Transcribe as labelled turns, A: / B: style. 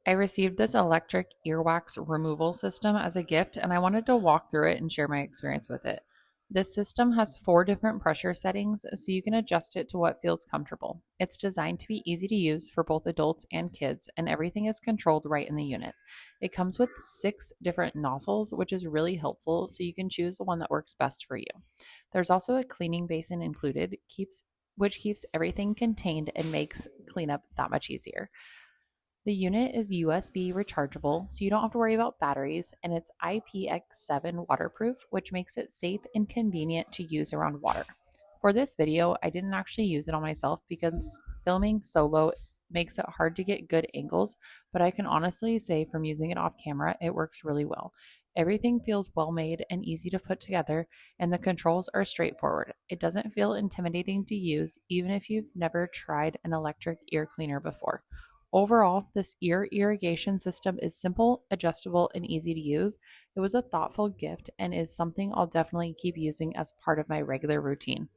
A: I received this electric earwax removal system as a gift, and I wanted to walk through it and share my experience with it. This system has 4 different pressure settings, so you can adjust it to what feels comfortable. It's designed to be easy to use for both adults and kids, and everything is controlled right in the unit. It comes with 6 different nozzles, which is really helpful, so you can choose the one that works best for you. There's also a cleaning basin included, which keeps everything contained and makes cleanup that much easier. The unit is USB rechargeable, so you don't have to worry about batteries, and it's IPX7 waterproof, which makes it safe and convenient to use around water. For this video, I didn't actually use it on myself because filming solo makes it hard to get good angles, but I can honestly say from using it off camera, it works really well. Everything feels well made and easy to put together, and the controls are straightforward. It doesn't feel intimidating to use, even if you've never tried an electric ear cleaner before. Overall, this ear irrigation system is simple, adjustable, and easy to use. It was a thoughtful gift and is something I'll definitely keep using as part of my regular routine.